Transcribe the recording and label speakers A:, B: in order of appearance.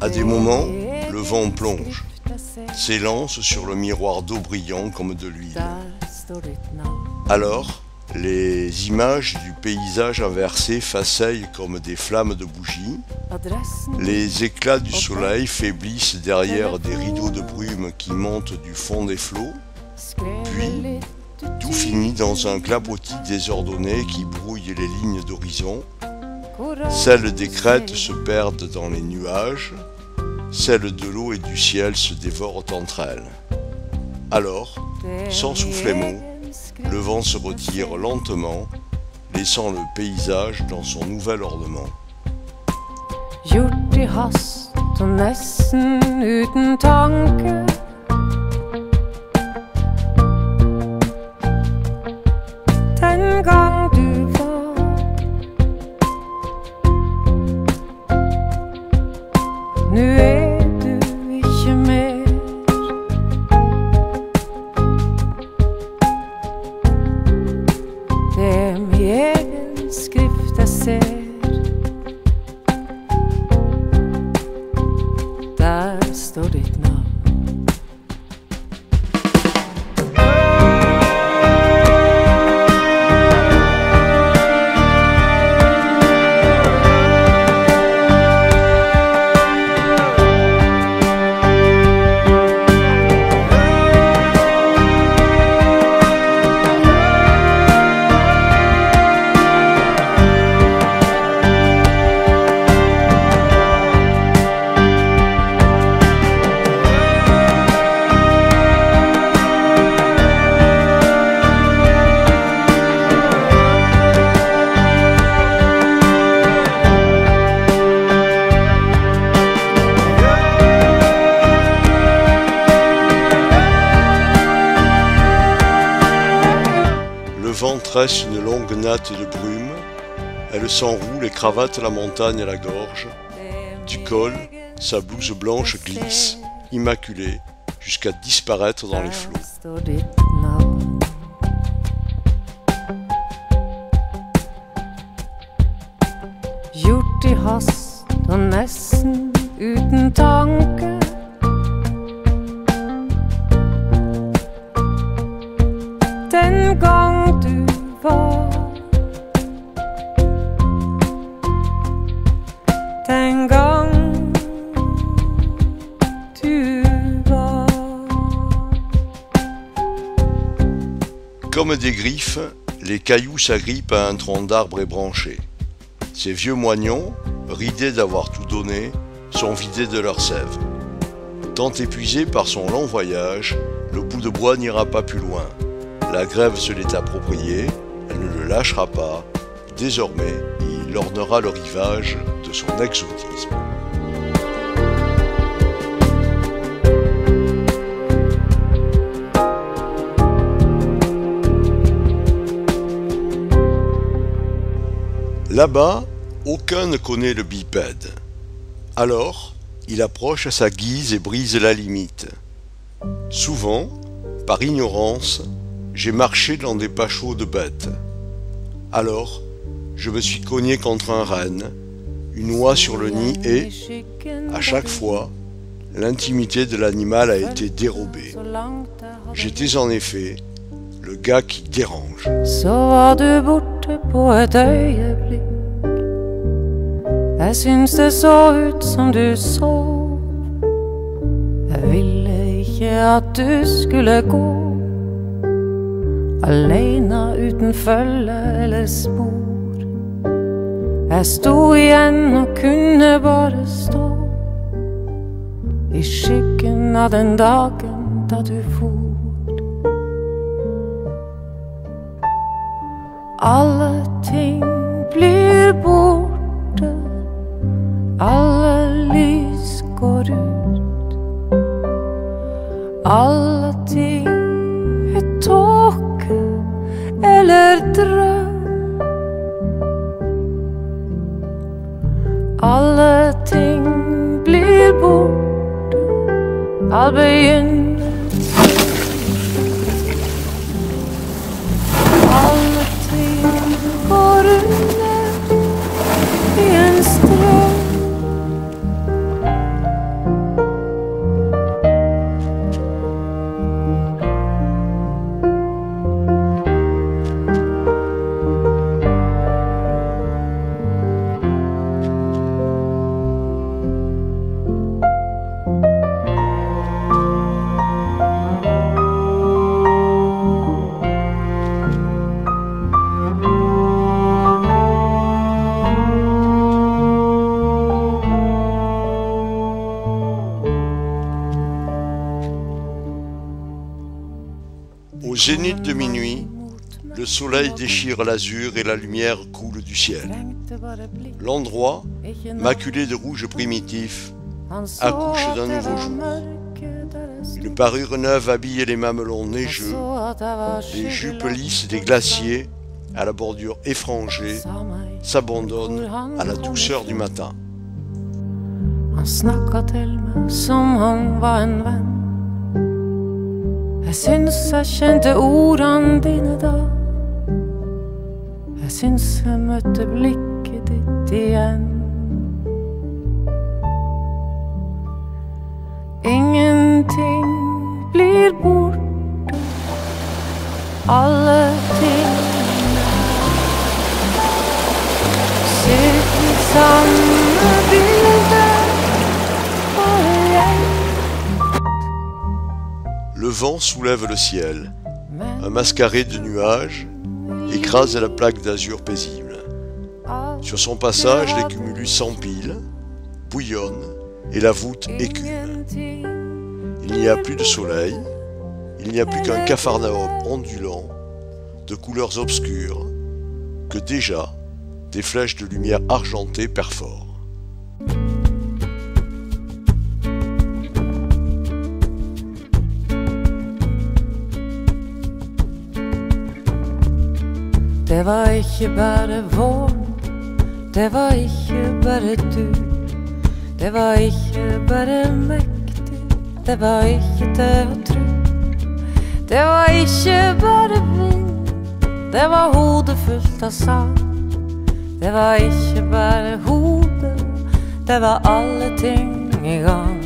A: À des moments, le vent plonge, s'élance sur le miroir d'eau brillant comme de l'huile. Alors, les images du paysage inversé faceillent comme des flammes de bougies. Les éclats du soleil faiblissent derrière des rideaux de brume qui montent du fond des flots. Puis, tout finit dans un clapotis désordonné qui brouille les lignes d'horizon. Celles des crêtes se perdent dans les nuages. Celles de l'eau et du ciel se dévorent entre elles. Alors, sans souffler mot, le vent se retire lentement, laissant le paysage dans son nouvel ornement.
B: Gjort i hast og nesten uten tanke. Den gang du var. Nu er du ikke mer. Det er min egen skrift jeg ser. Der står ditt navn.
A: Le vent tresse une longue natte de brume, elle s'enroule et cravate la montagne à la gorge. Du col, sa blouse blanche glisse, immaculée, jusqu'à disparaître dans les flots.
B: Gjort i hast og nesten uten tanke. Den gang du var. Den gang du var.
A: Comme des griffes, les cailloux s'agrippent à un tronc d'arbre ébranché. Ces vieux moignons, ridés d'avoir tout donné, sont vidés de leur sève. Tant épuisé par son long voyage, le bout de bois n'ira pas plus loin. La grève se l'est appropriée, elle ne le lâchera pas. Désormais, il ornera le rivage de son exotisme. Là-bas, aucun ne connaît le bipède. Alors, il approche à sa guise et brise la limite. Souvent, par ignorance, j'ai marché dans des pachots de bêtes. Alors, je me suis cogné contre un renne, une oie sur le nid et, à chaque fois, l'intimité de l'animal a été dérobée. J'étais en effet le gars qui dérange.
B: Så var du borte på et øyeblikk. Jeg syns det så ut som du sov. Jeg ville ikke at du skulle gå. Alene uten følge eller spor. Jeg sto igjen og kunne bare stå i skyggen av den dagen da du for. Alle ting blir borte, alle lys går ut. Alle ting er tåke eller drøm. Alle ting blir borte, all begynnelse. Alle ting går under i en strøm.
A: zénith de minuit, le soleil déchire l'azur et la lumière coule du ciel. L'endroit, maculé de rouge primitif, accouche d'un nouveau jour. Une parure neuve habille les mamelons neigeux, les jupes lisses des glaciers, à la bordure effrangée, s'abandonnent à la douceur du matin.
B: Han snakka til meg som han var en venn. Jeg syns jeg kjente ordene dine da. Jeg syns jeg møtte blikket ditt igjen. Ingenting blir borte, alle tingene ser til samme bilde.
A: Le vent soulève le ciel, un mascaré de nuages écrase la plaque d'azur paisible. Sur son passage, les cumulus s'empilent, bouillonnent et la voûte écume. Il n'y a plus de soleil, il n'y a plus qu'un capharnaüm ondulant, de couleurs obscures, que déjà des flèches de lumière argentée perforent.
B: Det var ikke bare vår, det var ikke bare du. Det var ikke bare mektig, det var ikke til å tro. Det var ikke bare vind, det var hodet fullt av sand. Det var ikke bare hodet, det var alle ting i gang.